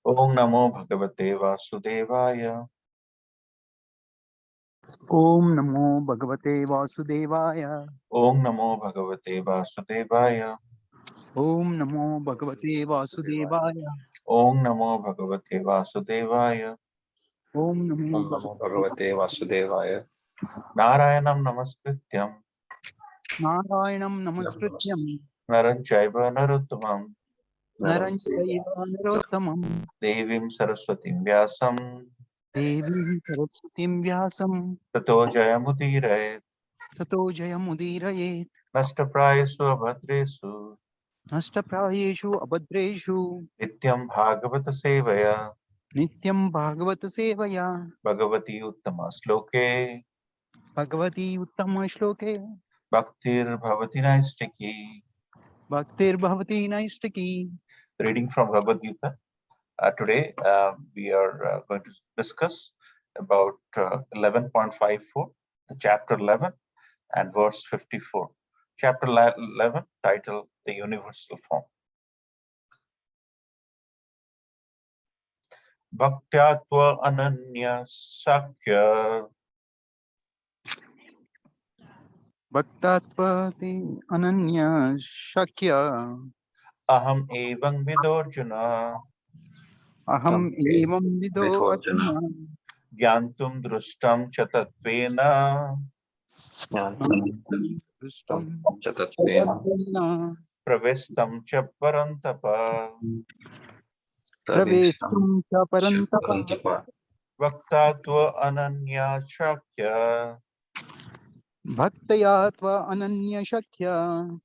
Om Namo Bhagavate Vasudevaya. Om Namo Bhagavate Vasudevaya. Om Namo Bhagavate Vasudevaya. Om Namo Bhagavate Vasudevaya. Om Namo Bhagavate Vasudevaya. Om Namo Namo Bhagavate Vasudevaya. Narayanam Namaskrityam Narayanam Namaskrityam Naram Chaiva Narottamam Naram Chaiva Narottamam Devim Saraswatim Vyasam Devim Saraswatim Vyasam Tato Jayamudire Tato Jayamudiraye Nashtaprayasu Abhadresu Nashtaprayeshu Abhadreshu Nityam Bhagavata Sevaya Nityam Bhagavata Sevaya Bhagavati Uttama Sloke Bhagavati Uttama Shloke Bhaktir Bhavati Naistiki. Bhaktir Bhavati Naistaki. Reading from Bhagavad Gita. Today we are going to discuss about 11.54, the chapter 11 and verse 54. Chapter 11 titled The Universal Form. Bhaktyatva Ananya Sakya Bhaktatvati Ananya Shakya Aham Evam Vidorjuna Aham Evam Vido Vidorjuna. Arjuna Gyantum Drustam Chatatvena Drustam Chatatvena Chatatvena Pravestam Cha Parantapa Pravestum Cha Parantapa Parantapa. Bhaktatva Ananya Shakya Bhaktayatva Ananya Shakya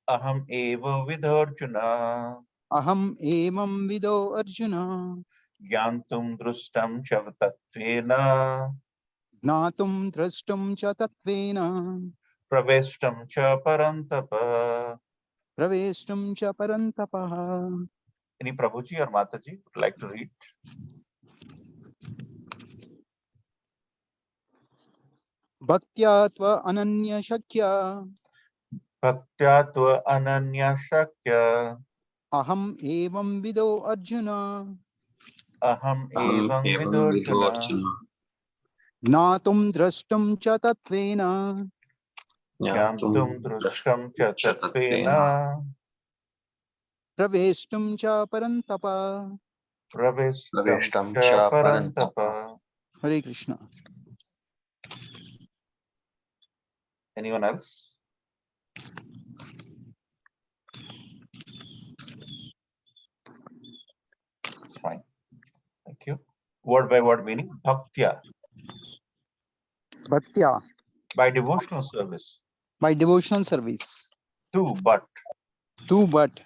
Aham Eva Vidorjuna Aham Evam Vido Arjuna Gyantum Drustam Chavatatvena Gnatum Drashtum Cha Tatvena Pravestam Cha Parantapa. Pravestum Cha Parantapa. Any Prabhuji or Mataji would like to read? Bhaktyatva Ananya Shakya Bhaktyatva Ananya Shakya Aham Evam Vido Arjuna Aham Aham Evam Evam Vidorjuna Vidorjuna. Gnatum Drashtum Cha Tatvena Gyantum Drustam Chatatvena. Chatatvena Pravestum Cha Parantapa. Pravestam Praveshtam Cha Cha Parantapa. Parantapa. Hare Krishna. Anyone else? It's fine. Thank you. Word by word meaning Bhaktya, Bhaktya, by devotional service. by devotional service. To, but. To, but.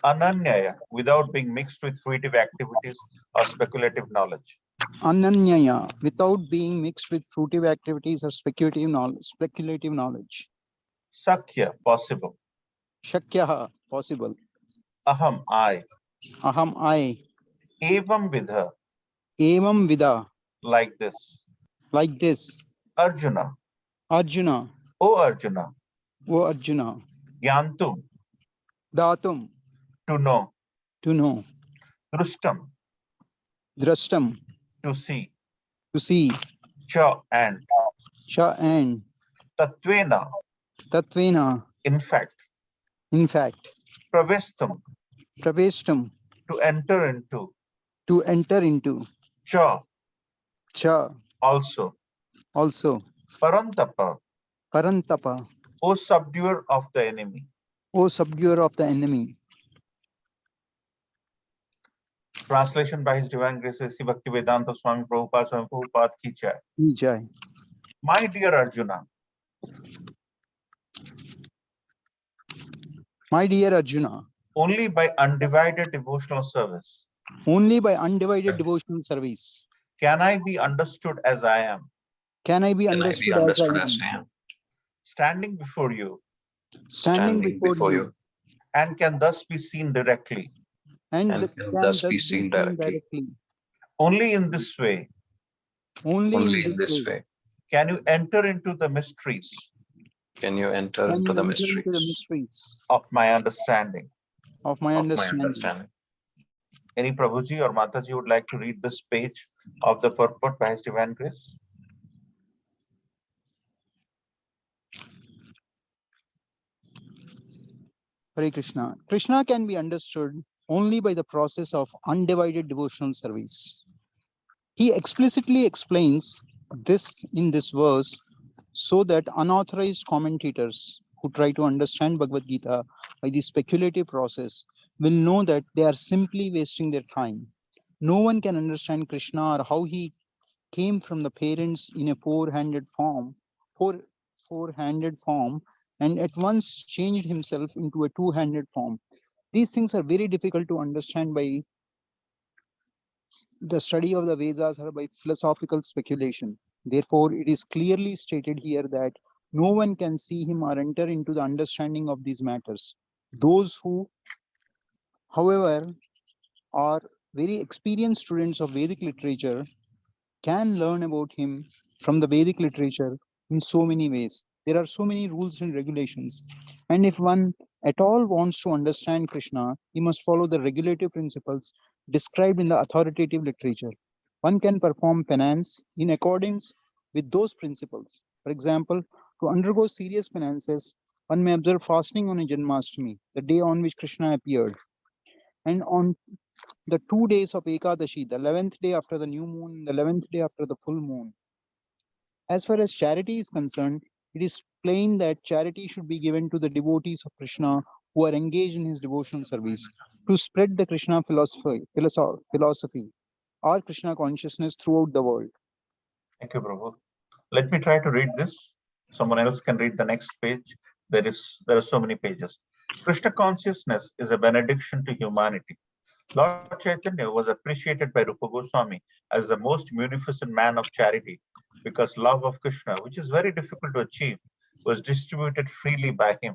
Ananyaya, without being mixed with fruitive activities or speculative knowledge. Ananyaya, without being mixed with fruitive activities or speculative knowledge. Sakya, possible. Shakyaha, possible. Aham, I. Aham, I. Evam vidha, Evam vida, like this. like this. Arjuna, Arjuna, O Arjuna. O Arjuna. Gyantum, Datum, to know. to know. Drustam, Drashtam, to see. to see. Cha, and. Cha, and. Tatvena, Tatvena, in fact. in fact. Pravestam, Pravestum, to enter into. to enter into. Cha, Cha, also. also. Parantapa, Parantapa, O subduer of the enemy. O subduer of the enemy. Translation by His Divine Grace, Sri Bhaktivedanta Swami Prabhupada Swami Prabhupada ki jai. Jai. My dear Arjuna, My dear Arjuna, only by undivided devotional service only by undivided devotional service can I be understood as I am, can I be Can I understood, be understood as I am? standing before you, standing before you, and can thus be seen directly. and And can can thus be seen directly. Only in this way Only in this way can you enter into the mysteries can you enter can into you the enter into the mysteries mysteries of my understanding. of my of my understanding. understanding. Any Prabhuji or Mataji would like to read this page of the purport by His Divine Grace? Hare Krishna. Krishna can be understood only by the process of undivided devotional service. He explicitly explains this in this verse so that unauthorized commentators who try to understand Bhagavad Gita by the speculative process will know that they are simply wasting their time. No one can understand Krishna or how he came from the parents in a four-handed form, four-handed form, and at once changed himself into a two-handed form. These things are very difficult to understand by the study of the Vedas or by philosophical speculation. Therefore, it is clearly stated here that no one can see him or enter into the understanding of these matters. Those who, however, are very experienced students of Vedic literature can learn about him from the Vedic literature in so many ways. There are so many rules and regulations. And if one at all wants to understand Krishna, he must follow the regulative principles described in the authoritative literature. One can perform penance in accordance with those principles. For example, to undergo serious penances, one may observe fasting on a Janmashtami, the day on which Krishna appeared, and on the 2 days of Ekadashi, the 11th day after the new moon, the 11th day after the full moon. As far as charity is concerned, it is plain that charity should be given to the devotees of Krishna who are engaged in his devotional service to spread the Krishna philosophy or Krishna consciousness throughout the world. Thank you, Prabhu. Let me try to read this. Someone else can read the next page. There are so many pages. Krishna consciousness is a benediction to humanity. Lord Chaitanya was appreciated by Rupa Goswami as the most munificent man of charity because love of Krishna, which is very difficult to achieve, was distributed freely by him.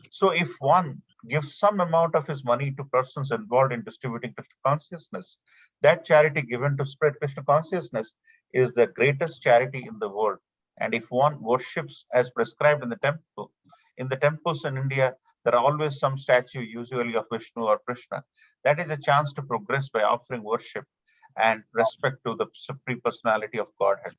So if one gives some amount of his money to persons involved in distributing Krishna consciousness, that charity given to spread Krishna consciousness is the greatest charity in the world. And if one worships as prescribed in the temples in India, there are always some statue, usually of Vishnu or Krishna. That is a chance to progress by offering worship and respect to the Supreme Personality of Godhead.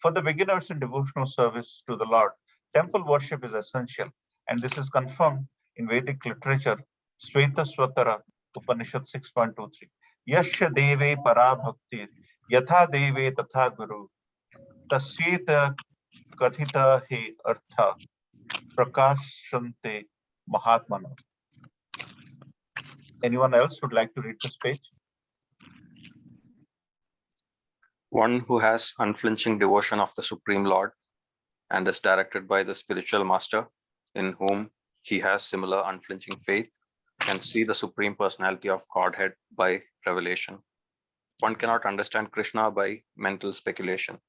For the beginners in devotional service to the Lord, temple worship is essential, and this is confirmed in Vedic literature, Sweta Swatara, Upanishad 6.23. Yasya deve para bhakti, yatha deve tatha guru, tasyeta kathita he artha, prakashante mahatmana. Anyone else would like to read this page? One who has unflinching devotion of the Supreme Lord and is directed by the spiritual master, in whom he has similar unflinching faith, can see the Supreme Personality of Godhead by revelation. One cannot understand Krishna by mental speculation.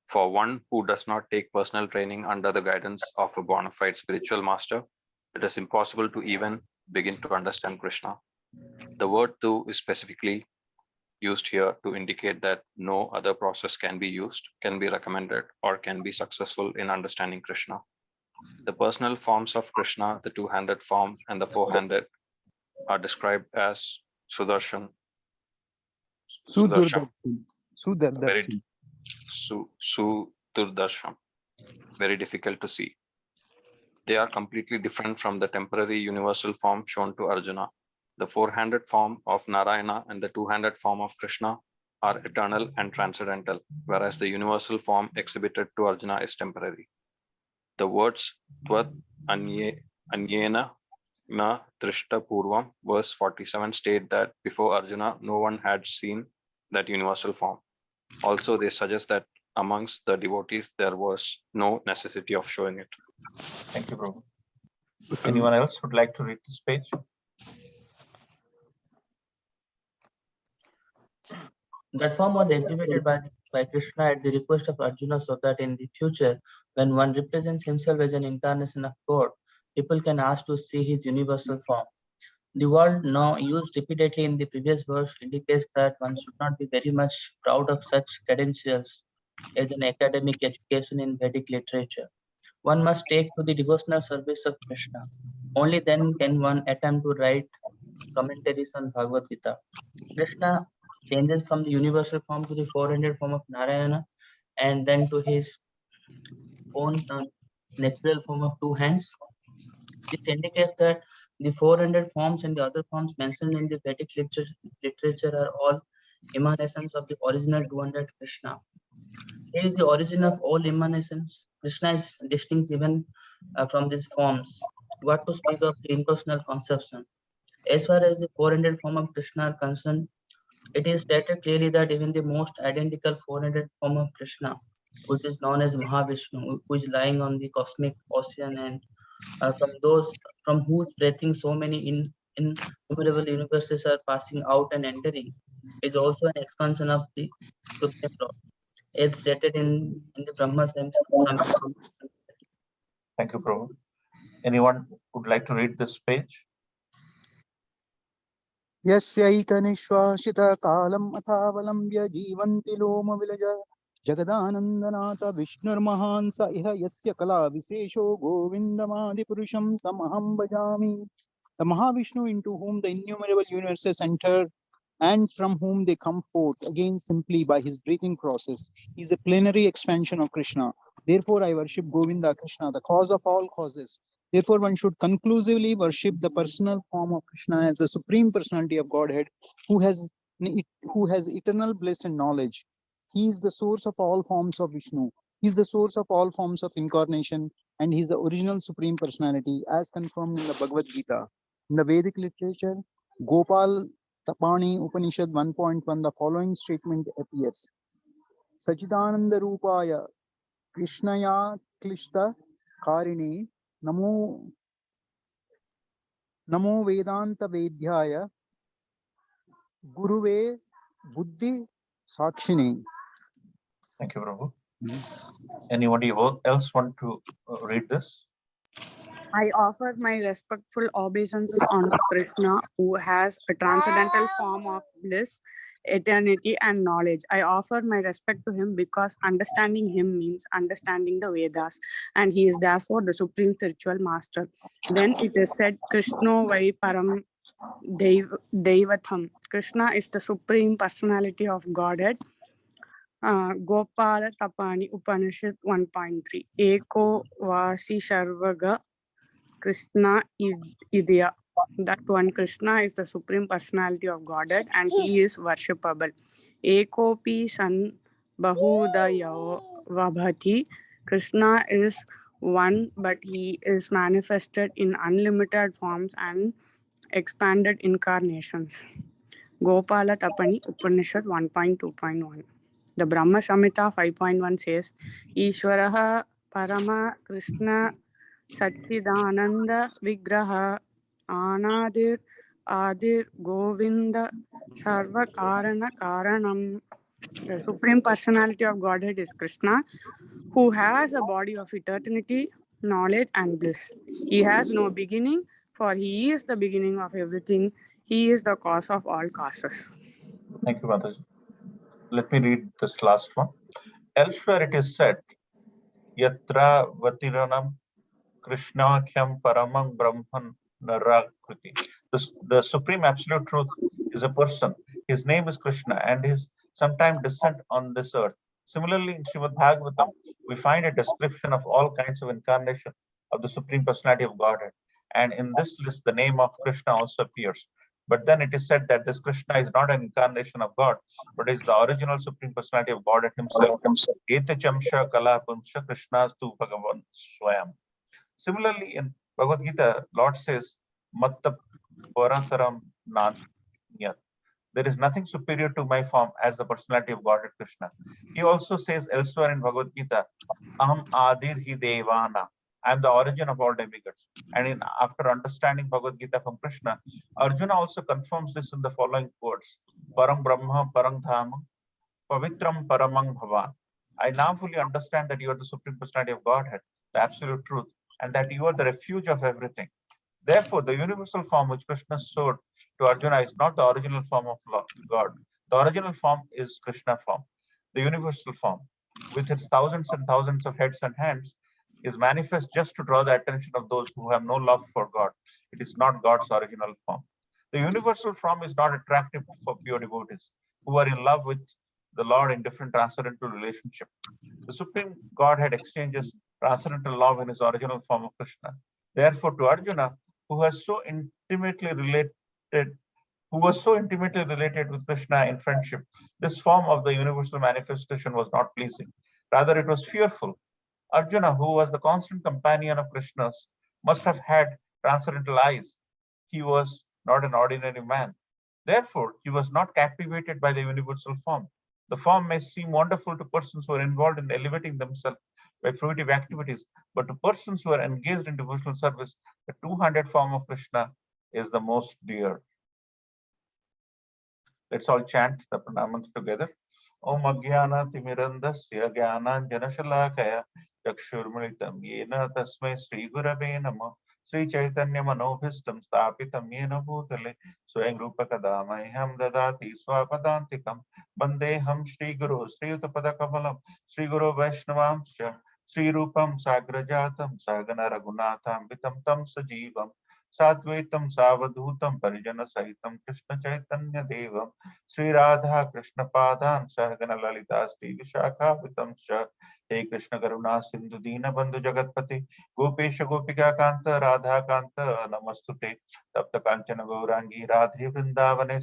For one who does not take personal training under the guidance of a bona fide spiritual master, it is impossible to even begin to understand Krishna. The word tu is specifically used here to indicate that no other process can be used, can be recommended, or can be successful in understanding Krishna. The personal forms of Krishna, the two-handed form and the four-handed, are described as Sudarshan. Sudarsham. Sudarsham. Very difficult to see. They are completely different from the temporary universal form shown to Arjuna. The four-handed form of Narayana and the two-handed form of Krishna are eternal and transcendental, whereas the universal form exhibited to Arjuna is temporary. The words Tvat Anyena Na Trishta Purvam, verse 47, state that before Arjuna, no one had seen that universal form. Also, they suggest that amongst the devotees, there was no necessity of showing it. Thank you, Prabhu. Anyone else would like to read this page? That form was exhibited by Krishna at the request of Arjuna so that in the future, when one represents himself as an incarnation of God, people can ask to see his universal form. The word now used repeatedly in the previous verse indicates that one should not be very much proud of such credentials as an academic education in Vedic literature. One must take to the devotional service of Krishna. Only then can one attempt to write Commentaries on Bhagavad Gita. Krishna changes from the universal form to the four-handed form of Narayana and then to his own natural form of two hands. This indicates that the four-handed forms and the other forms mentioned in the Vedic literature are all emanations of the original two-handed Krishna. He is the origin of all emanations. Krishna is distinct even from these forms. What to speak of the impersonal conception? As far as the four-handed form of Krishna are concerned, it is stated clearly that even the most identical four-handed form of Krishna, which is known as Mahavishnu, who is lying on the cosmic ocean and from whose breathing so many innumerable universes are passing out and entering, is also an expansion of the Supreme Lord, as stated in the Brahma Samhita. Thank you, Prabhu. Anyone would like to read this page? यस्यैकनिश्वासित कालम् अथावलम्ब्य जीवन्ति लोमविलज जगदानन्दनाथ विष्णुर्महान् स इह यस्य कला विशेषो गोविन्दमादिपुरुषं तमहं भजामि. The Mahavishnu into whom the innumerable universes enter and from whom they come forth again simply by his breathing process is a plenary expansion of Krishna. Therefore, I worship Govinda, Krishna, the cause of all causes. Therefore, one should conclusively worship the personal form of Krishna as the supreme personality of Godhead, who has eternal bliss and knowledge. He is the source of all forms of Vishnu. He is the source of all forms of incarnation, and he is the original supreme personality, as confirmed in the Bhagavad Gita. In the Vedic literature, Gopal Tapani Upanishad 1.1, the following statement appears. Sachidananda Rupaya Krishnaya Klishta Karini Namo Vedanta Vedhyaya Guruve Buddhi Sakshini. Thank you, Prabhu. Anybody else want to read this? I offer my respectful obeisances on Krishna, who has a transcendental form of bliss, eternity, and knowledge. I offer my respect to him because understanding him means understanding the Vedas, and he is therefore the supreme spiritual master. Then it is said, Krishna Vai Param Devatham. Krishna is the supreme personality of Godhead. Gopala Tapani Upanishad 1.3. Eko Vasi Sharvaga Krishna Idya. That one Krishna is the supreme personality of Godhead and he is worshipable. Ekopi San Bahudayo Vabhati. Krishna is one, but he is manifested in unlimited forms and expanded incarnations. Gopala Tapani Upanishad 1.2.1. The Brahma Samhita 5.1 says, Ishwaraha Parama Krishna Satchidananda Vigraha Anadir Adir Govinda Sarva Karana Karanam. The Supreme Personality of Godhead is Krishna, who has a body of eternity, knowledge, and bliss. He has no beginning, for he is the beginning of everything. He is the cause of all causes. Thank you, Mataji. Let me read this last one. Elsewhere it is said, Yatra Vatiranam Krishnakhyam Paramang Brahman Narakriti. The supreme absolute truth is a person. His name is Krishna and his sometime descent on this earth. Similarly, in Srimad Bhagavatam, we find a description of all kinds of incarnation of the supreme personality of Godhead. And in this list, the name of Krishna also appears. But then it is said that this Krishna is not an incarnation of God, but is the original supreme personality of Godhead himself. Ete Chamsha Kala Pumsha Krishna Tu Bhagavan Swayam. Similarly, in Bhagavad Gita, Lord says, Matta Parataram Nanyat. There is nothing superior to my form as the personality of Godhead Krishna. He also says elsewhere in Bhagavad Gita, Aham Adir Hi Devana. I am the origin of all demigods. And after understanding Bhagavad Gita from Krishna, Arjuna also confirms this in the following words: Param Brahma Parang Dhama Pavitram Paramang Bhavan. I now fully understand that you are the supreme personality of Godhead, the absolute truth, and that you are the refuge of everything. Therefore, the universal form which Krishna showed to Arjuna is not the original form of God. The original form is Krishna form. The universal form, with its thousands and thousands of heads and hands, is manifest just to draw the attention of those who have no love for God. It is not God's original form. The universal form is not attractive for pure devotees who are in love with the Lord in different transcendental relationship. The Supreme Godhead exchanges transcendental love in his original form of Krishna. Therefore, to Arjuna, who was so intimately related with Krishna in friendship, this form of the universal manifestation was not pleasing. Rather, it was fearful. Arjuna, who was the constant companion of Krishna's, must have had transcendental eyes. He was not an ordinary man. Therefore, he was not captivated by the universal form. The form may seem wonderful to persons who are involved in elevating themselves by fruitive activities, but to persons who are engaged in devotional service, the two-handed form of Krishna is the most dear. Let's all chant the pranamams together. Om Ajnana Timirandasya Jnananjana Shalakaya Chakshurmilitam Yena Tasmai Sri Gurave Namah Sri Chaitanya Manobhistam Stapitam Yena Bhutale Swayam Rupa Kadamaham Dadati Swapadantikam Bandeham Sri Guru Sri Uttapada Kamalam Sri Guru Vaishnavamscha Sri Rupam Sagrajatam Sagana Raghunatham Vitam Tam Sajivam Sadvaitam Savadhutam Parijana Sahitam Krishna Chaitanya Devam Sri Radha Krishna Padan Sahagana Lalita Sri Vishakha Vitam Sha He Krishna Karuna Sindhu Dina Bandhu Jagatpati Gopesha Gopika Kanta Radha Kanta Namastute Tapta Kanchana Gaurangi Radhe Vrindavane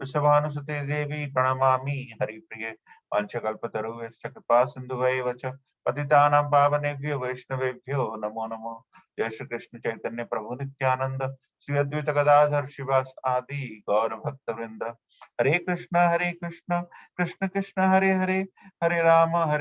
Vrishabhanu Sute Devi Pranamami Hari Priye Panchakalpataru Kripa Sindhu Vacha Patitanam Pavanebhyo Vaishnavebhyo Namo Namo Jai Shri Krishna Chaitanya Prabhu Nityananda Sri Advaita Gadadhar Shivas Adi Gaur Bhakta Vrinda Hare Krishna Krishna Krishna Hare Hare Hare Rama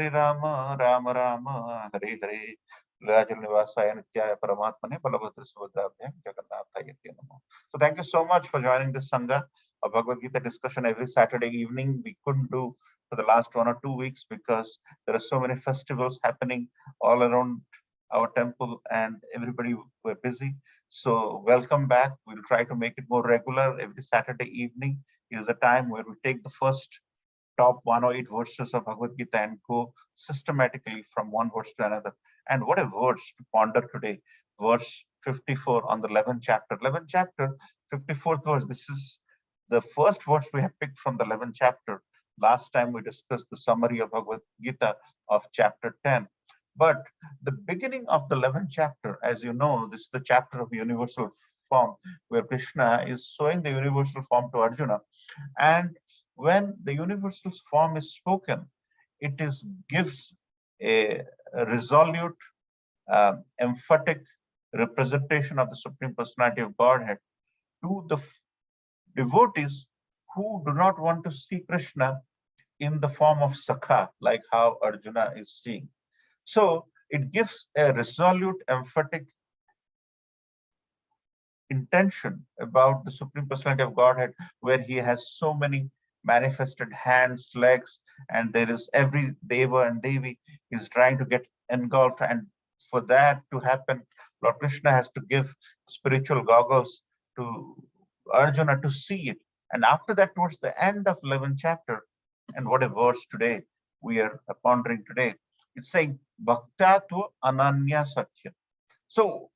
Rama Rama Hare Hare Rajal Nivasaya Nityaya Paramatmane Balabhadra Subhadrabhyam Jagannathaya Namo. So thank you so much for joining this Sangha of Bhagavad Gita discussion every Saturday evening. We couldn't do for the last 1 or 2 weeks because there are so many festivals happening all around our temple and everybody were busy. So welcome back. We'll try to make it more regular. Every Saturday evening is a time where we take the first top 108 verses of Bhagavad Gita and go systematically from one verse to another. And what a verse to ponder today. Verse 54 on the 11th chapter. 11th chapter, 54th verse. This is the first verse we have picked from the 11th chapter. Last time we discussed the summary of Bhagavad Gita of chapter 10. But the beginning of the 11th chapter, as you know, this is the chapter of universal form, where Krishna is showing the universal form to Arjuna. And when the universal form is spoken, it gives a resolute, emphatic representation of the Supreme Personality of Godhead to the devotees who do not want to see Krishna in the form of Sakha, like how Arjuna is seeing. So it gives a resolute, emphatic intention about the Supreme Personality of Godhead, where he has so many manifested hands, legs, and there is every Deva and Devi is trying to get engulfed. And for that to happen, Lord Krishna has to give spiritual goggles to Arjuna to see it. And after that, towards the end of 11th chapter, and what a verse today we are pondering today, it's saying Bhaktatva Ananya Satya. So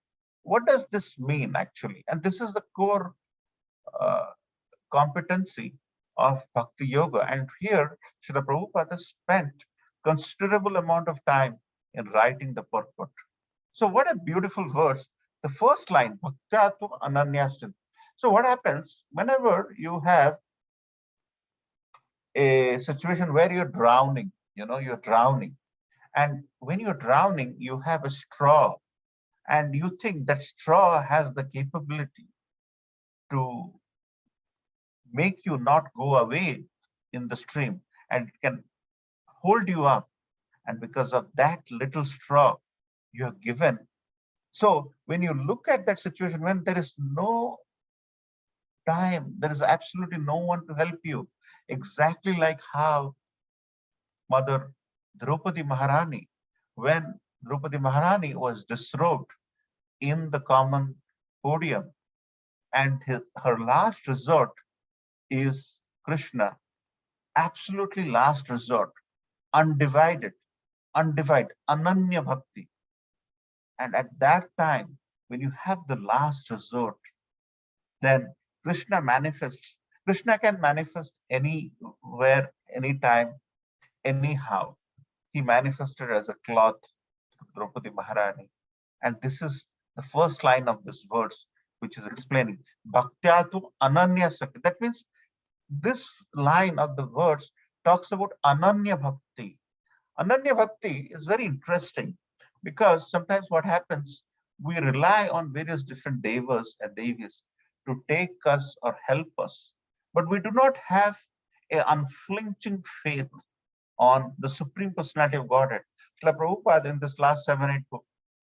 what does this mean actually? And this is the core competency of Bhakti Yoga. And here, Srila Prabhupada spent considerable amount of time in writing the purport. So what a beautiful verse. The first line, Bhaktatva Ananya Satya. So what happens whenever you have a situation where you're drowning, you're drowning. And when you're drowning, you have a straw, and you think that straw has the capability to make you not go away in the stream, and it can hold you up. And because of that little straw you are given. So when you look at that situation, when there is no time, there is absolutely no one to help you, exactly like how Mother Draupadi Maharani, when Draupadi Maharani was disrobed in the common podium, and her last resort is Krishna, absolutely last resort, undivided, Ananya Bhakti. And at that time, when you have the last resort, then Krishna manifests. Krishna can manifest anywhere, anytime, anyhow. He manifested as a cloth to Draupadi Maharani. And this is the first line of this verse, which is explaining Bhaktyatu Ananya Sakti. That means this line of the verse talks about Ananya Bhakti. Ananya Bhakti is very interesting because sometimes what happens, we rely on various different devas and devis to take us or help us, but we do not have an unflinching faith on the Supreme Personality of Godhead. Srila Prabhupada, in this last 7-8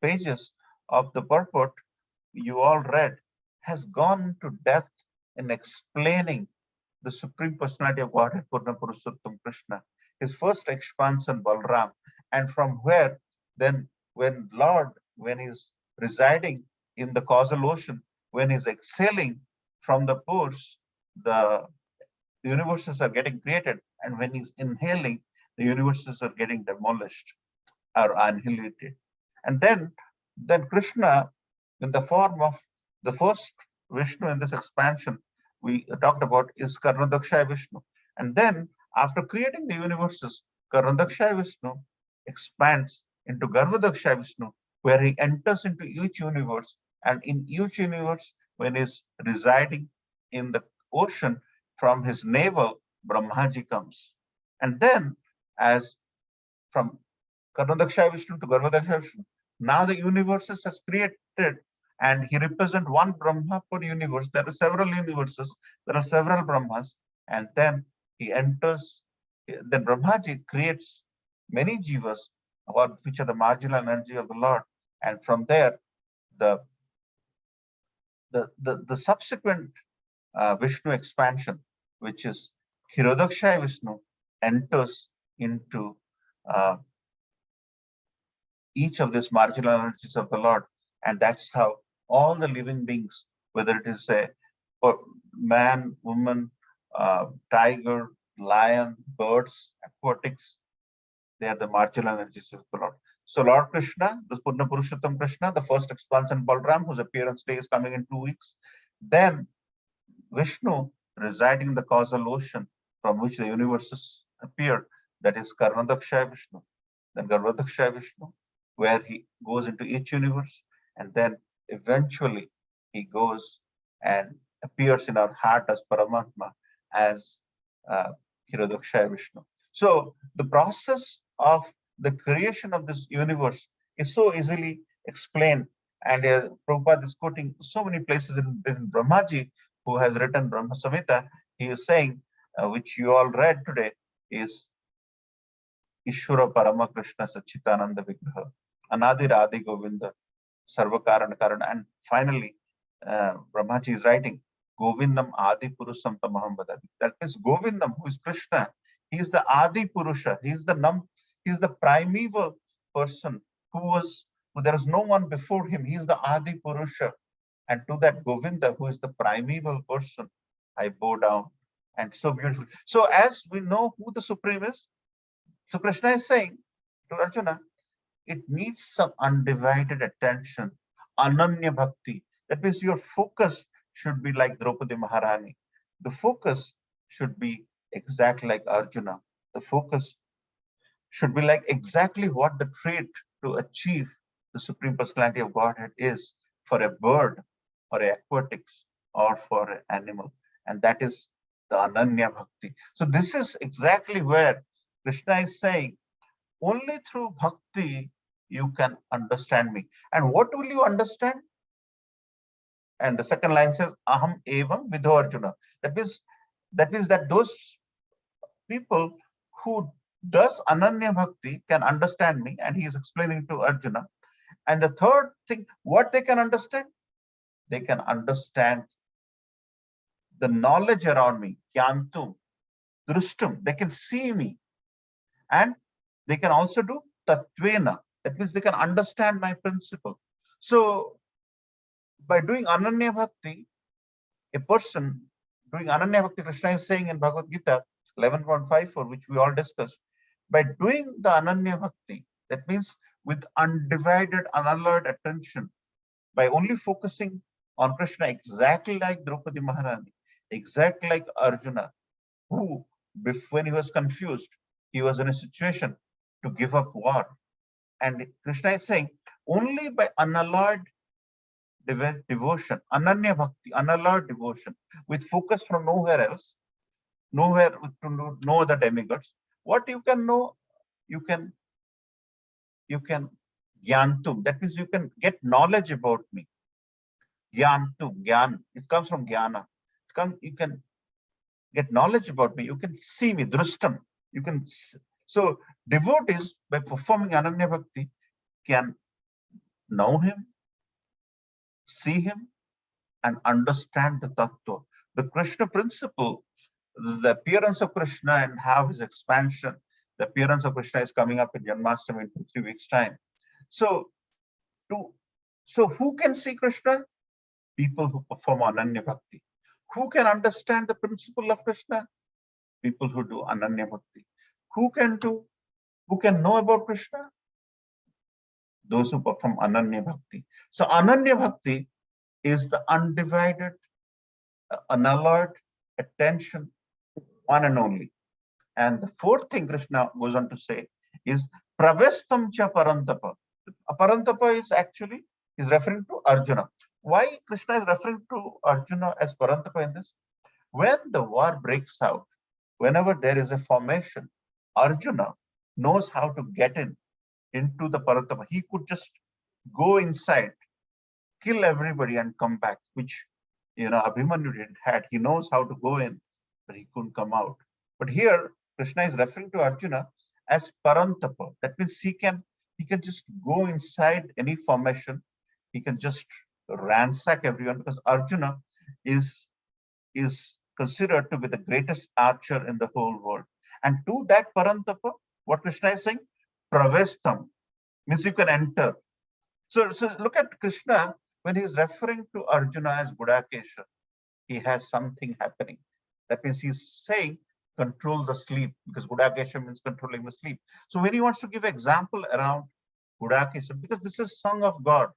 pages of the purport you all read, has gone to depth in explaining the Supreme Personality of Godhead, Purna Purushottam Krishna, his first expansion, Balram, and from where then when he's residing in the causal ocean, when he's exhaling from the pores, the universes are getting created, and when he's inhaling, the universes are getting demolished or annihilated. And then Krishna, in the form of the first Vishnu in this expansion we talked about, is Karnadakshaya Vishnu. And then after creating the universes, Karnadakshaya Vishnu expands into Garvadakshaya Vishnu, where he enters into each universe, and in each universe, when he's residing in the ocean, from his navel, Brahmaji comes. And then as from Karnadakshaya Vishnu to Garvadakshaya Vishnu, now the universes has created, and he represents one Brahma per universe. There are several universes, there are several Brahmas, and then he enters, then Brahmaji creates many jivas, which are the marginal energy of the Lord. And from there, the subsequent Vishnu expansion, which is Kshirodakshaya Vishnu, enters into each of these marginal energies of the Lord. And that's how all the living beings, whether it is a man, woman, tiger, lion, birds, aquatics, they are the marginal energies of the Lord. So Lord Krishna, the Purna Purushottam Krishna, the first expansion Balram, whose appearance day is coming in 2 weeks. Then Vishnu, residing in the causal ocean from which the universes appear, that is Karnadakshaya Vishnu. Then Garvadakshaya Vishnu, where he goes into each universe, and then eventually he goes and appears in our heart as Paramatma, as Kshirodakshaya Vishnu. So the process of the creation of this universe is so easily explained, and Prabhupada is quoting so many places in Brahmaji, who has written Brahma Samhita. He is saying, which you all read today, is Ishvara Parama Krishna Sachitananda Vigraha, Anadi Radhi Govinda, Sarva Karana Karana. And finally, Brahmaji is writing, Govindam Adi Purusam Tamaham Vadami. That is Govindam, who is Krishna. He is the Adi Purusha. He is the primeval person who there is no one before him. He is the Adi Purusha. And to that Govinda, who is the primeval person, I bow down. And so beautiful. So as we know who the Supreme is, so Krishna is saying to Arjuna, it needs some undivided attention, Ananya Bhakti. That means your focus should be like Draupadi Maharani. The focus should be exactly like Arjuna. The focus should be like exactly what the trait to achieve the Supreme Personality of Godhead is for a bird, for aquatics, or for an animal. And that is the Ananya Bhakti. So this is exactly where Krishna is saying, only through bhakti you can understand me. And what will you understand? And the second line says, Aham evam vidho Arjuna. That means that those people who does Ananya Bhakti can understand me, and he is explaining to Arjuna. And the third thing, what they can understand? They can understand the knowledge around me, Kyantum, Drustum. They can see me. And they can also do Tatvena. That means they can understand my principle. So by doing Ananya Bhakti, a person doing Ananya Bhakti, Krishna is saying in Bhagavad Gita 11.54, which we all discussed, by doing the Ananya Bhakti, that means with undivided, unalloyed attention, by only focusing on Krishna, exactly like Draupadi Maharani, exactly like Arjuna, who, when he was confused, he was in a situation to give up war. And Krishna is saying, only by unalloyed devotion, ananya bhakti, unalloyed devotion, with focus from nowhere else, nowhere to no other demigods, what you can know, you can gyantum. That means you can get knowledge about me. Gyantum, gyan. It comes from jnana. You can get knowledge about me. You can see me, drustam. You can. So devotees, by performing ananya bhakti, can know him, see him, and understand the tattva. The Krishna principle, the appearance of Krishna and how his expansion, the appearance of Krishna is coming up in Janmashtami in 2-3 weeks' time. So who can see Krishna? People who perform Ananya Bhakti. Who can understand the principle of Krishna? People who do Ananya Bhakti. Who can know about Krishna? Those who perform Ananya Bhakti. So Ananya Bhakti is the undivided, unalloyed attention, one and only. And the fourth thing Krishna goes on to say is Pravestam cha Parantapa. Parantapa is actually referring to Arjuna. Why Krishna is referring to Arjuna as Parantapa in this? When the war breaks out, whenever there is a formation, Arjuna knows how to get into the Parantapa. He could just go inside, kill everybody and come back, which Abhimanyu didn't had. He knows how to go in, but he couldn't come out. But here Krishna is referring to Arjuna as Parantapa. That means he can just go inside any formation. He can just ransack everyone, because Arjuna is considered to be the greatest archer in the whole world. And to that Parantapa, what Krishna is saying, Pravestam, means you can enter. So look at Krishna when he is referring to Arjuna as Gudakesha. He has something happening. That means he's saying control the sleep, because Gudakesha means controlling the sleep. So when he wants to give example around Gudakesha, because this is song of God,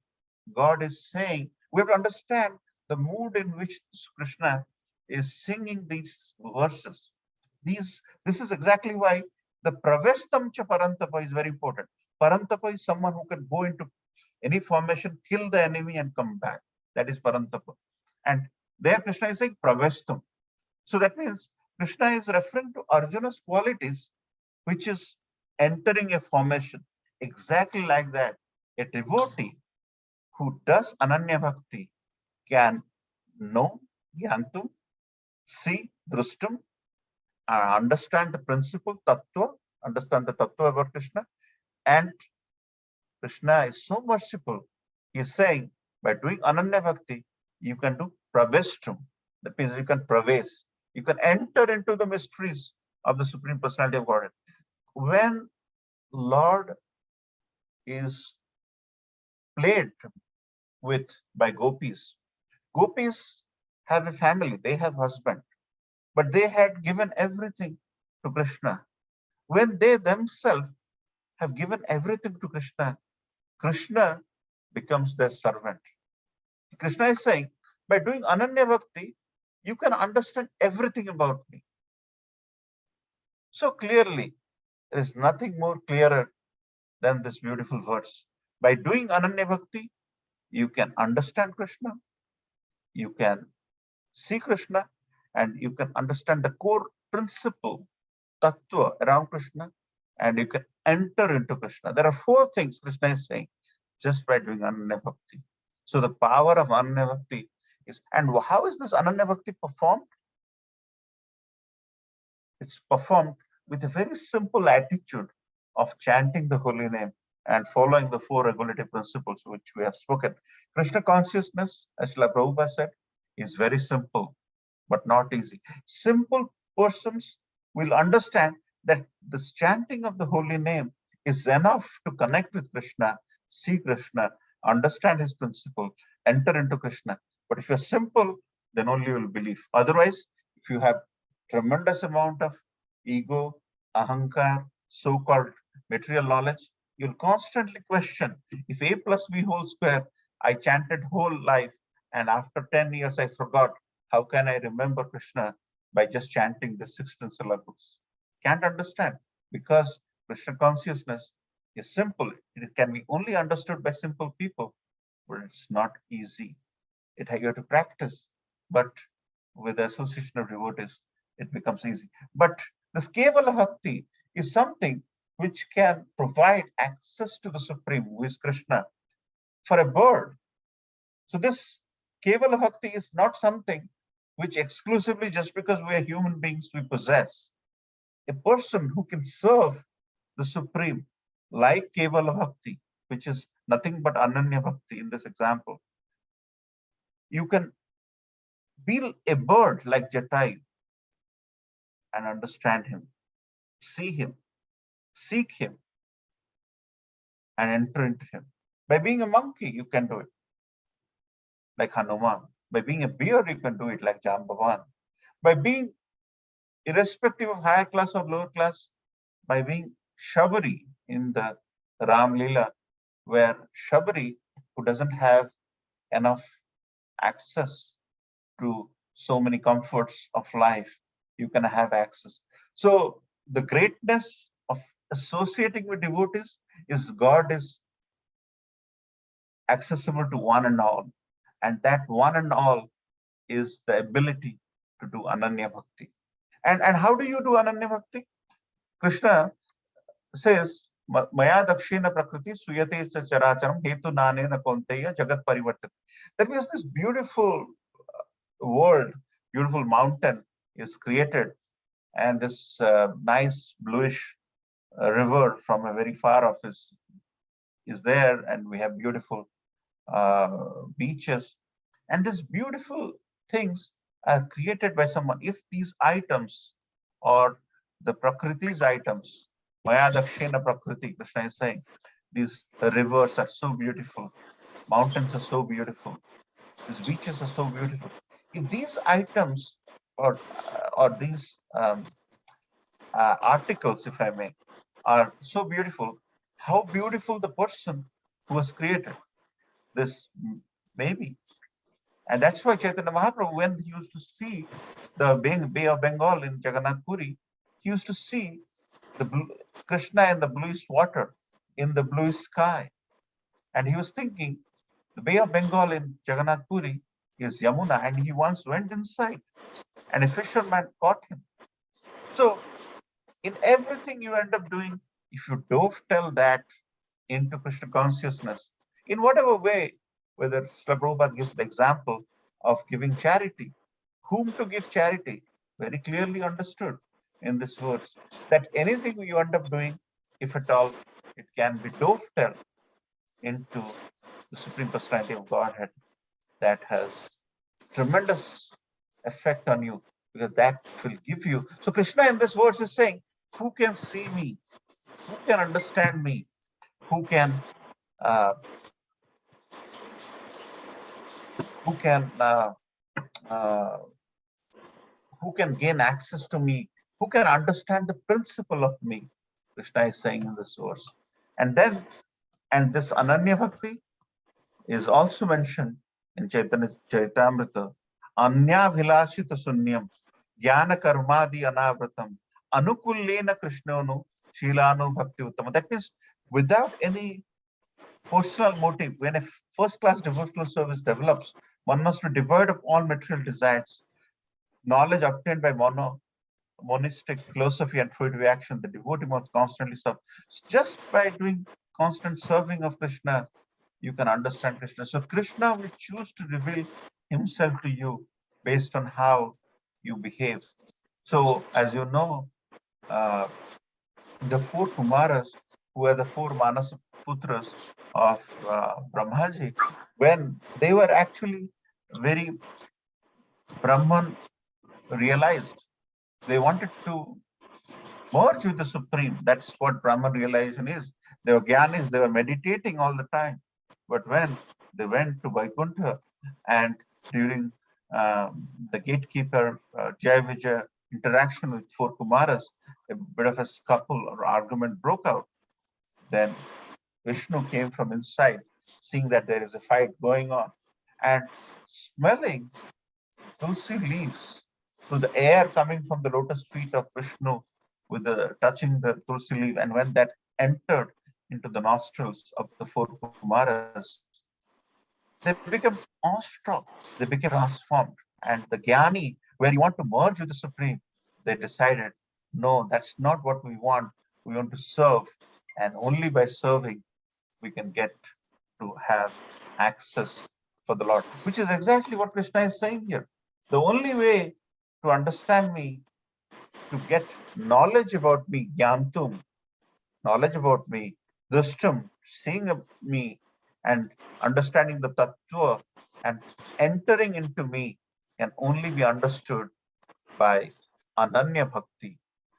God is saying, we have to understand the mood in which Krishna is singing these verses. This is exactly why the Pravestam cha Parantapa is very important. Parantapa is someone who can go into any formation, kill the enemy and come back. That is Parantapa. And there Krishna is saying Pravestam. So that means Krishna is referring to Arjuna's qualities, which is entering a formation. Exactly like that, a devotee who does Ananya Bhakti can know, Yantum, see, Drustum, understand the principle, Tattva, understand the Tattva about Krishna. And Krishna is so merciful. He is saying, by doing Ananya Bhakti, you can do Pravestum. That means you can praves. You can enter into the mysteries of the Supreme Personality of Godhead. When Lord is played with by gopis, gopis have a family, they have husband, but they had given everything to Krishna. When they themselves have given everything to Krishna, Krishna becomes their servant. Krishna is saying, by doing Ananya Bhakti, you can understand everything about me. So clearly, there is nothing more clearer than this beautiful verse. By doing Ananya Bhakti, you can understand Krishna, you can see Krishna, and you can understand the core principle, tattva around Krishna, and you can enter into Krishna. There are four things Krishna is saying just by doing Ananya Bhakti. So the power of Ananya Bhakti is, and how is this Ananya Bhakti performed? It's performed with a very simple attitude of chanting the holy name and following the four regulative principles which we have spoken. Krishna consciousness, as Srila Prabhupada said, is very simple, but not easy. Simple persons will understand that this chanting of the holy name is enough to connect with Krishna, see Krishna, understand his principle, enter into Krishna. But if you're simple, then only you will believe. Otherwise, if you have tremendous amount of ego, ahankar, so-called material knowledge, you'll constantly question, if A plus B whole square, I chanted whole life and after 10 years I forgot. How can I remember Krishna by just chanting the 16 syllables? Can't understand, because Krishna consciousness is simple. It can be only understood by simple people, but it's not easy. You have to practice, but with the association of devotees, it becomes easy. But this Kevala Bhakti is something which can provide access to the Supreme, who is Krishna, for a bird. So this Kevala Bhakti is not something which exclusively just because we are human beings we possess. A person who can serve the Supreme like Kevala Bhakti, which is nothing but Ananya Bhakti in this example. You can be a bird like Jatayu and understand him, see him, seek him, and enter into him. By being a monkey, you can do it like Hanuman. By being a bear, you can do it like Jambavan. By being irrespective of higher class or lower class, by being Shabari in the Ram Leela, where Shabari, who doesn't have enough access to so many comforts of life, you can have access. So the greatness of associating with devotees is God is accessible to one and all. And that one and all is the ability to do Ananya Bhakti. And how do you do Ananya Bhakti? Krishna says, Maya Dakshina Prakriti Suyate Characharam Hetu Nanena Konteya Jagat Parivartit. That means this beautiful world, beautiful mountain is created, and this nice bluish river from a very far off is there, and we have beautiful beaches, and these beautiful things are created by someone. If these items or the Prakriti's items, Maya Dakshina Prakriti, Krishna is saying, these rivers are so beautiful, mountains are so beautiful, these beaches are so beautiful. If these items or these articles, if I may, are so beautiful, how beautiful the person who was created this may be. And that's why Chaitanya Mahaprabhu, when he used to see the Bay of Bengal in Jagannath Puri, he used to see the Krishna in the bluish water, in the blue sky. And he was thinking, the Bay of Bengal in Jagannath Puri is Yamuna, and he once went inside, and a fisherman caught him. So in everything you end up doing, if you dovetail that into Krishna consciousness, in whatever way, whether Srila Prabhupada gives the example of giving charity, whom to give charity, very clearly understood in this verse, that anything you end up doing, if at all, it can be dovetailed into the Supreme Personality of Godhead, that has tremendous effect on you, because that will give you. So Krishna in this verse is saying, who can see me? Who can understand me? Who can gain access to me? Who can understand the principle of me? Krishna is saying in this verse. And this Ananya Bhakti is also mentioned in Chaitanya Charitamrita. Anya Bhilashita Sunyam Jnana Karmadi Anavratam Anukullena Krishnanu Shilanu Bhakti Uttama. That means without any personal motive, when a first-class devotional service develops, one must be devoid of all material desires. Knowledge obtained by monistic philosophy and fluid reaction, the devotee must constantly serve. Just by doing constant serving of Krishna, you can understand Krishna. So Krishna will choose to reveal himself to you based on how you behave. So as you know, the four Kumaras, who were the four Manasa Putras of Brahmaji, when they were actually very Brahman realized, they wanted to merge with the Supreme. That's what Brahman realization is. They were Gyanis, they were meditating all the time. But when they went to Vaikuntha, and during the gatekeeper Jai Vijay interaction with four Kumaras, a bit of a scuffle or argument broke out. Then Vishnu came from inside, seeing that there is a fight going on, and smelling tulsi leaves through the air coming from the lotus feet of Vishnu with the touching the tulsi leaf, and when that entered into the nostrils of the four Kumaras, they became awestruck, they became transformed. And the Jnani, where you want to merge with the Supreme, they decided, no, that's not what we want. We want to serve, and only by serving we can get to have access for the Lord, which is exactly what Krishna is saying here. The only way to understand me, to get knowledge about me, Gyantum, knowledge about me, wisdom, seeing me and understanding the tattva and entering into me can only be understood by Ananya Bhakti,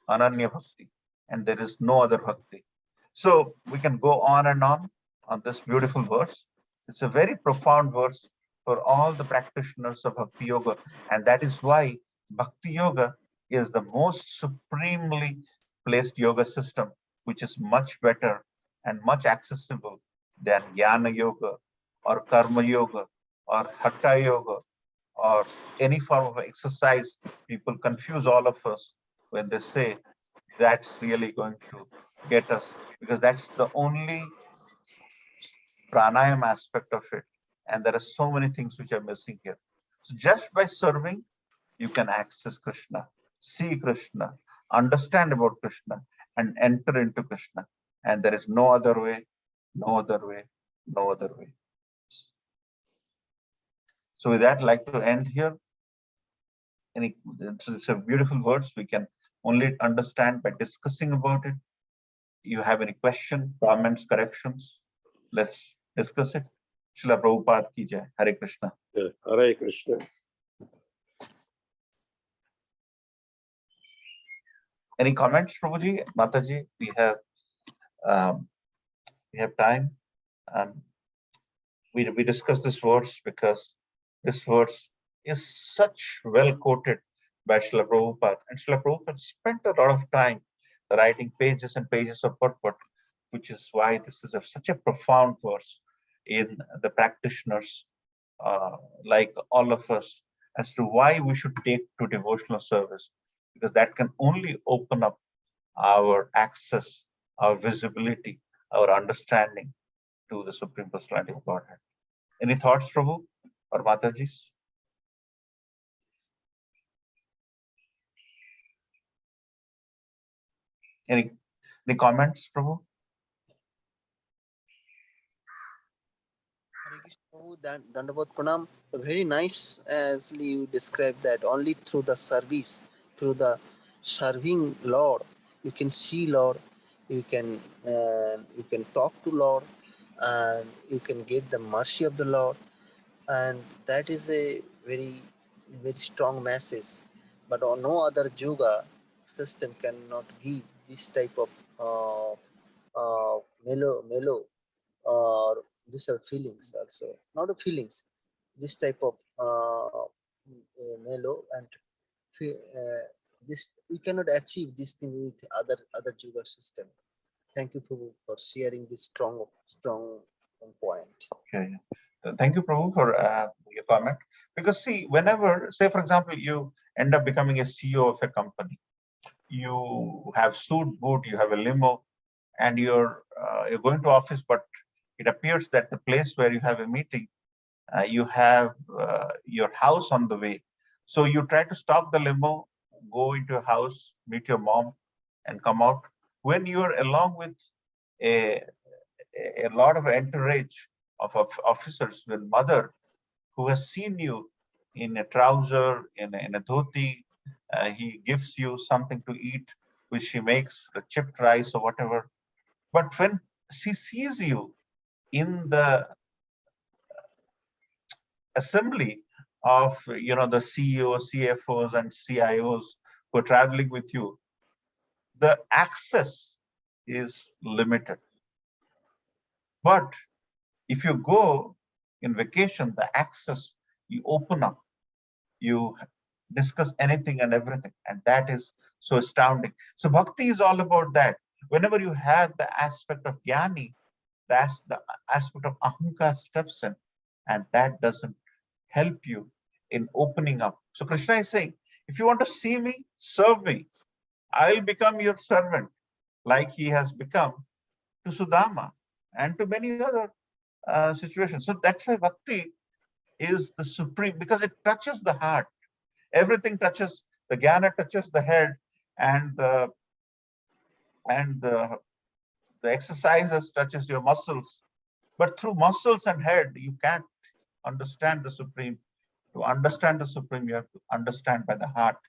Ananya Bhakti, and there is no other Bhakti. So we can go on on this beautiful verse. It's a very profound verse for all the practitioners of Bhakti Yoga, and that is why Bhakti Yoga is the most supremely placed yoga system, which is much better and much accessible than Jnana Yoga or Karma Yoga or Hatha Yoga or any form of exercise. People confuse all of us when they say that's really going to get us, because that's the only pranayam aspect of it. And there are so many things which are missing here. So just by serving, you can access Krishna, see Krishna, understand about Krishna, and enter into Krishna. And there is no other way, no other way, no other way. So with that, I'd like to end here. It's a beautiful words. We can only understand by discussing about it. You have any question, comments, corrections? Let's discuss it. Srila Prabhupada ki jai. Hare Krishna. Hare Krishna. Any comments, Prabhuji, Mataji? We have time. We discuss this verse because this verse is such well quoted by Srila Prabhupada, and Srila Prabhupada spent a lot of time writing pages and pages of purport, which is why this is such a profound verse in the practitioners like all of us as to why we should take to devotional service, because that can only open up our access, our visibility, our understanding to the Supreme Personality of Godhead. Any thoughts, Prabhu or Mataji's? Any comments, Prabhu? Dandavat Pranam, very nice as you described that only through the service, through the serving Lord, you can see Lord, you can talk to Lord, and you can get the mercy of the Lord, and that is a very strong message. But on no other yoga system cannot give this type of mellow or these are feelings also, not a feelings, this type of mellow and this we cannot achieve this thing with other yoga system. Thank you, Prabhu, for sharing this strong point. Okay. Thank you, Prabhu, for your comment. Because see, whenever, say for example, you end up becoming a CEO of a company, you have suit boot, you have a limo, and you're going to office, but it appears that the place where you have a meeting, you have your house on the way. So you try to stop the limo, go into a house, meet your mom, and come out. When you're along with a lot of entourage of officers with mother who has seen you in a trouser, in a dhoti, he gives you something to eat, which she makes, chipped rice or whatever. But when she sees you in the assembly of the CEOs, CFOs, and CIOs who are traveling with you, the access is limited. But if you go in vacation, the access, you open up, you discuss anything and everything, and that is so astounding. So bhakti is all about that. Whenever you have the aspect of jnani, the aspect of ahankar steps in, and that doesn't help you in opening up. So Krishna is saying, if you want to see me, serve me. I'll become your servant, like he has become to Sudama and to many other situations. So that's why bhakti is the supreme, because it touches the heart. Everything touches, the jnana touches the head, and the exercises touches your muscles. But through muscles and head, you can't understand the supreme. To understand the supreme, you have to understand by the heart.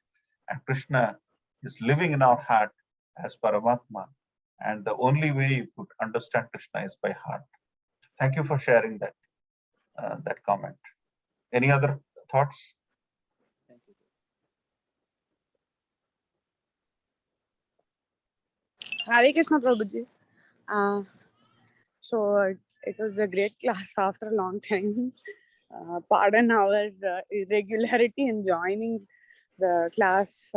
And Krishna is living in our heart as Paramatma. And the only way you could understand Krishna is by heart. Thank you for sharing that that comment. Any other thoughts? Thank you. Hare Krishna Prabhuji. So it was a great class after a long time. Pardon our irregularity in joining the class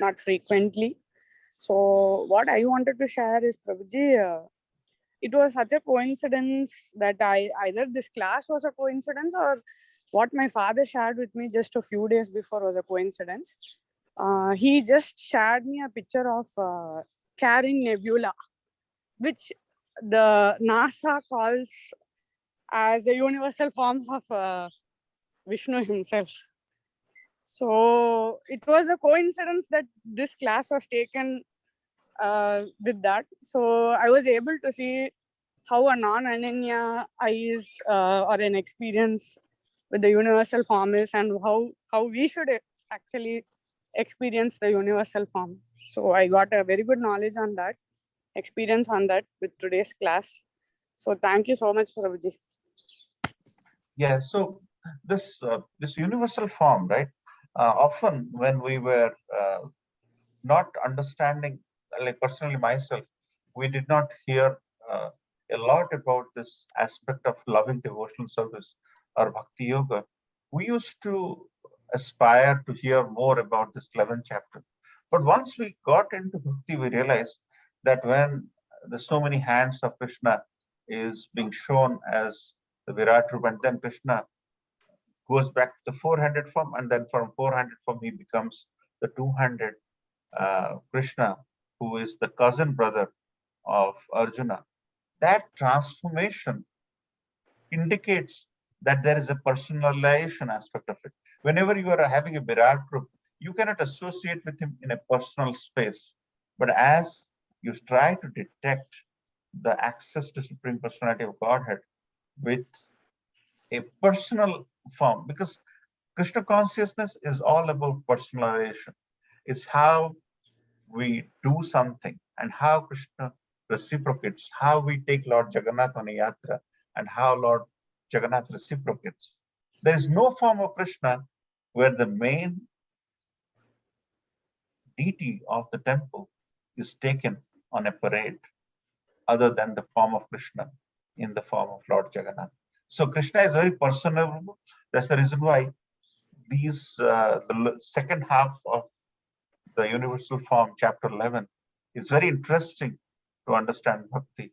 not frequently. So what I wanted to share is, Prabhuji, it was such a coincidence that either this class was a coincidence or what my father shared with me just a few days before was a coincidence. He just shared me a picture of Carrying Nebula, which the NASA calls as the universal form of Vishnu himself. So it was a coincidence that this class was taken with that. So I was able to see how a non-Ananya eyes or an experience with the universal form is, and how we should actually experience the universal form. So I got a very good knowledge on that, experience on that with today's class. So thank you so much, Prabhuji. Yeah, so this universal form, right? Often when we were not understanding, like personally myself, we did not hear a lot about this aspect of loving devotional service or bhakti yoga. We used to aspire to hear more about this 11th chapter. But once we got into bhakti, we realized that when the so many hands of Krishna is being shown as the Virat Rupa, and then Krishna goes back to the 400 form, and then from 400 form he becomes the 200 Krishna, who is the cousin brother of Arjuna. That transformation indicates that there is a personalization aspect of it. Whenever you are having a Virat group, you cannot associate with him in a personal space. But as you try to detect the access to Supreme Personality of Godhead with a personal form, because Krishna consciousness is all about personalization. It's how we do something and how Krishna reciprocates, how we take Lord Jagannath on a yatra and how Lord Jagannath reciprocates. There is no form of Krishna where the main deity of the temple is taken on a parade other than the form of Krishna in the form of Lord Jagannath. So Krishna is very personable. That's the reason why these the second half of the universal form, chapter 11, is very interesting to understand bhakti.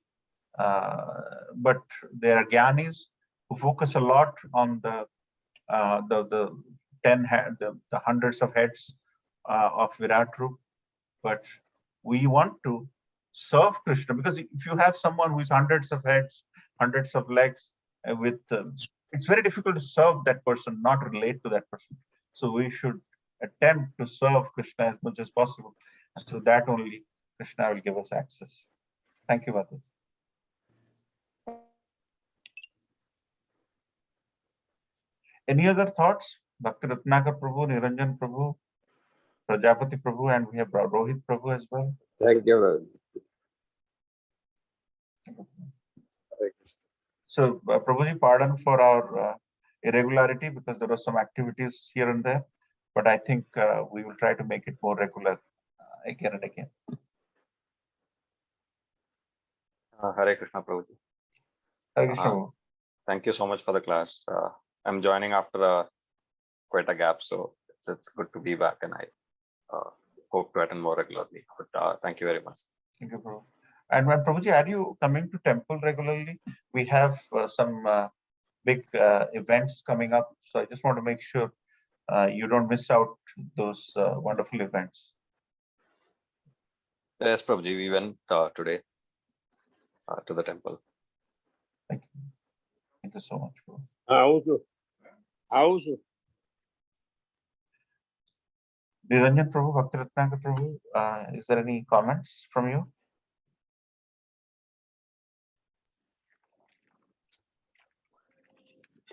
But there are jnanis who focus a lot on the 10 the hundreds of heads of Virat Rup. But we want to serve Krishna, because if you have someone who is hundreds of heads, hundreds of legs, it's very difficult to serve that person, not relate to that person. So we should attempt to serve Krishna as much as possible, and through that only Krishna will give us access. Thank you, Bhadra. Any other thoughts? Bhakti Ratnakar Prabhu, Niranjan Prabhu, Prajapati Prabhu, and we have Rohit Prabhu as well. Thank you. So, Prabhuji, pardon for our irregularity, because there were some activities here and there, but I think we will try to make it more regular again and again. Hare Krishna Prabhuji. Hare Krishna. Thank you so much for the class. I'm joining after quite a gap, so it's good to be back, and I hope to attend more regularly. But thank you very much. Thank you, Prabhu. And when Prabhuji, are you coming to temple regularly? We have some big events coming up. So I just want to make sure you don't miss out those wonderful events. Yes, Prabhuji, we went today to the temple. Thank you. Thank you so much. Prabhu. Also. Niranjan Prabhu, Bhakti Ratnakar Prabhu, is there any comments from you?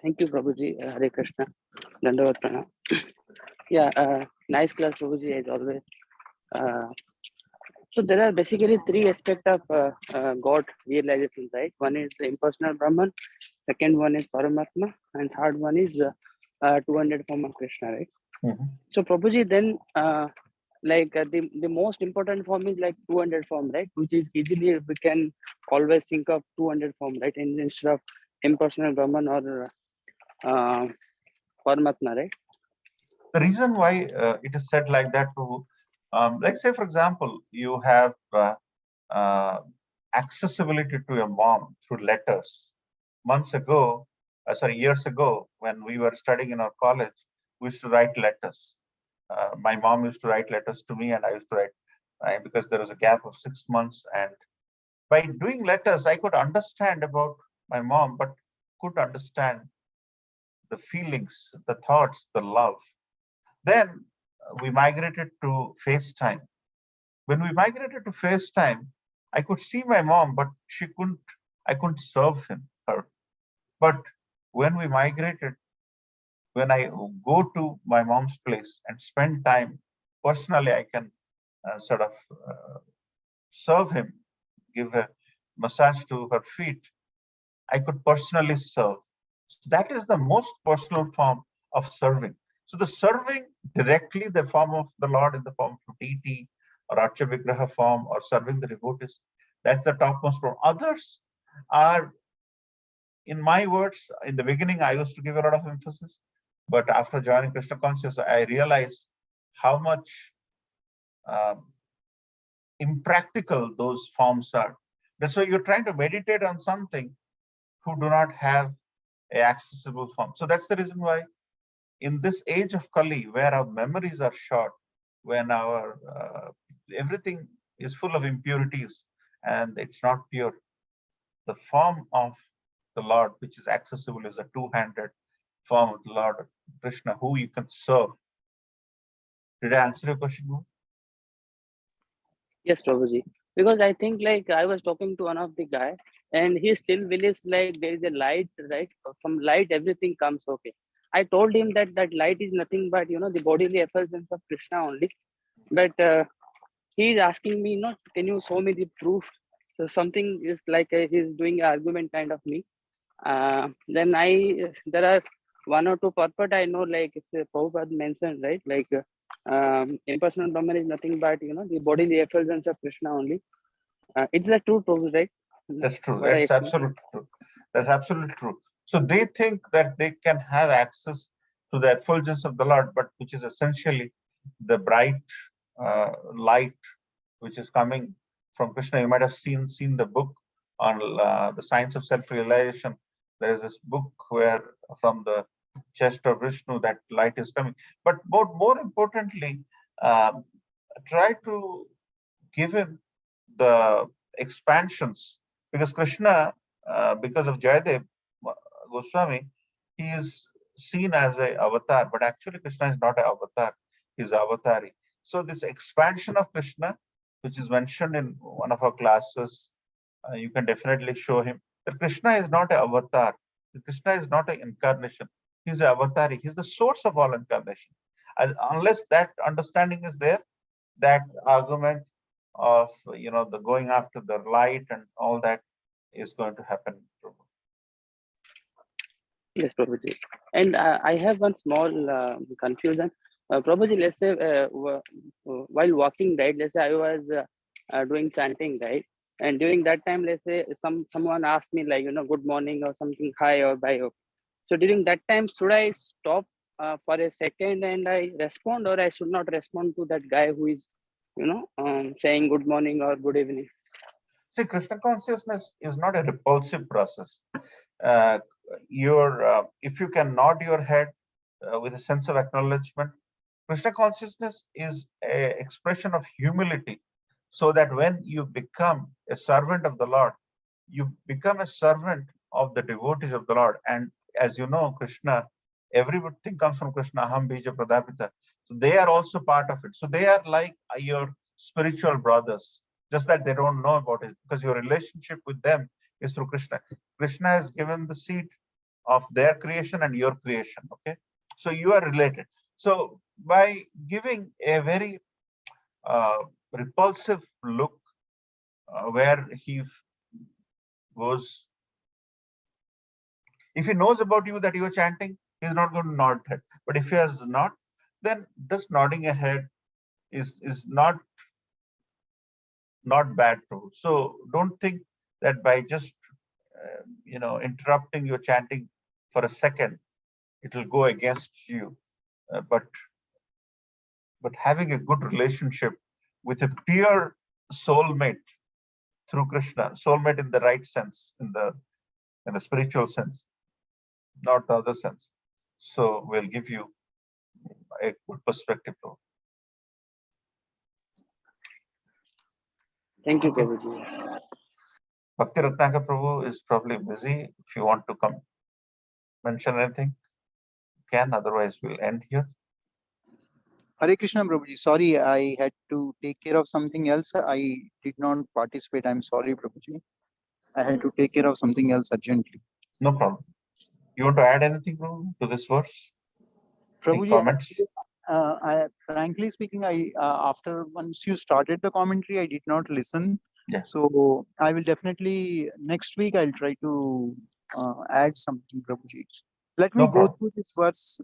Thank you, Prabhuji. Hare Krishna. Dandavat Pranam. Yeah, nice class, Prabhuji, as always. So there are basically three aspects of God realization, right? One is the impersonal Brahman, second one is Paramatma, and third one is 200 form of Krishna, right? So Prabhuji, then the most important form is like 200 form, right? Which is easily we can always think of 200 form, right? And instead of impersonal Brahman or Paramatma, right? The reason why it is said like that, Prabhu, let's say, for example, you have accessibility to your mom through letters. Years ago, when we were studying in our college, we used to write letters. My mom used to write letters to me, and I used to write because there was a gap of 6 months. And by doing letters, I could understand about my mom, but could understand the feelings, the thoughts, the love. Then we migrated to FaceTime. When we migrated to FaceTime, I could see my mom, but I couldn't serve her. But when we migrated, when I go to my mom's place and spend time, personally, I can sort of serve him, give a massage to her feet. I could personally serve. So that is the most personal form of serving. So the serving directly, the form of the Lord in the form of deity or Archa Vigraha form, or serving the devotees, that's the topmost form. Others are, in my words, in the beginning, I used to give a lot of emphasis, but after joining Krishna consciousness, I realized how much impractical those forms are. That's why you're trying to meditate on something who do not have an accessible form. So that's the reason why in this age of Kali, where our memories are short, when our everything is full of impurities and it's not pure, the form of the Lord, which is accessible, is a two-handed form of the Lord Krishna, who you can serve. Did I answer your question? Yes, Prabhuji. Because I think like I was talking to one of the guy, and he still believes like there is a light, right? From light everything comes, okay. I told him that light is nothing but the bodily effulgence of Krishna only. But he is asking me, can you show me the proof? So something is like he's doing an argument kind of me. Then there are one or two purport I know, like Prabhupada mentioned, right? Like impersonal Brahman is nothing but the bodily effulgence of Krishna only. It's the true Prabhu, right? That's true. That's absolutely true. That's absolutely true. So they think that they can have access to the effulgence of the Lord, but which is essentially the bright light which is coming from Krishna. You might have seen the book on the science of self-realization. There is this book where from the chest of Vishnu that light is coming. But more importantly, try to give him the expansions, because Krishna, because of Jayadev Goswami, he is seen as an avatar, but actually Krishna is not an avatar, he is avatari. So this expansion of Krishna, which is mentioned in one of our classes, you can definitely show him that Krishna is not an avatar. Krishna is not an incarnation. He's an avatari. He's the source of all incarnation. Unless that understanding is there, that argument of the going after the light and all that is going to happen. Yes, Prabhuji. And I have one small confusion. Prabhuji, let's say while walking, right? Let's say I was doing chanting, right? And during that time, let's say someone asked me like good morning or something, hi or bye. So during that time, should I stop for a second and I respond, or I should not respond to that guy who is saying good morning or good evening? See, Krishna consciousness is not a repulsive process. if you can nod your head with a sense of acknowledgement, Krishna consciousness is an expression of humility, so that when you become a servant of the Lord, you become a servant of the devotees of the Lord. And as you know, Krishna, everything comes from Krishna, Aham Bija Pradapita. So they are also part of it. So they are like your spiritual brothers, just that they don't know about it, because your relationship with them is through Krishna. Krishna has given the seed of their creation and your creation. Okay, so you are related. So by giving a very repulsive look where he was, if he knows about you that you are chanting, he's not going to nod head. But if he has not, then this nodding a head is not bad too. So don't think that by just interrupting your chanting for a second, it will go against you. But having a good relationship with a pure soulmate through Krishna, soulmate in the right sense, in the spiritual sense, not the other sense. So we'll give you a good perspective. Thank you, Okay. Prabhuji. Bhakti Ratnakar Prabhu is probably busy. If you want to come mention anything, you can. Otherwise, we'll end here. Hare Krishna, Prabhuji. Sorry, I had to take care of something else. I did not participate. I'm sorry, Prabhuji. I had to take care of something else urgently. No problem. You want to add anything, Prabhu, to this verse? Any Prabhuji, comments? frankly speaking, after once you started the commentary, I did not listen. Yeah. So I will definitely next week I'll try to add something, Prabhuji. Let me No go problem. through this verse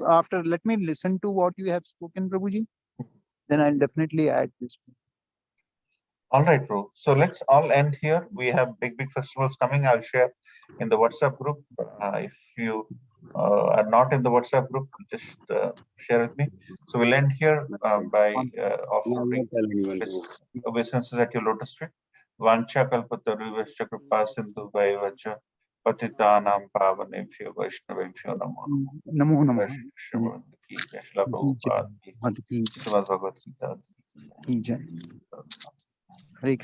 after. Let me listen to what you have spoken, Prabhuji. Then I'll definitely add this. All right, bro. So let's all end here. We have big festivals coming. I'll share in the WhatsApp group. If you are not in the WhatsApp group, just share with me. So we'll end here by offering obeisances at your lotus feet. Vancha kalpataru vascha kripa sindhu vacha patitanam pavanebhyo vaishnavebhyo namo. Namo Namo. Shrimad ki jai, Srila Prabhupada ki, Srimad Bhagavad Gita. Hare Krishna.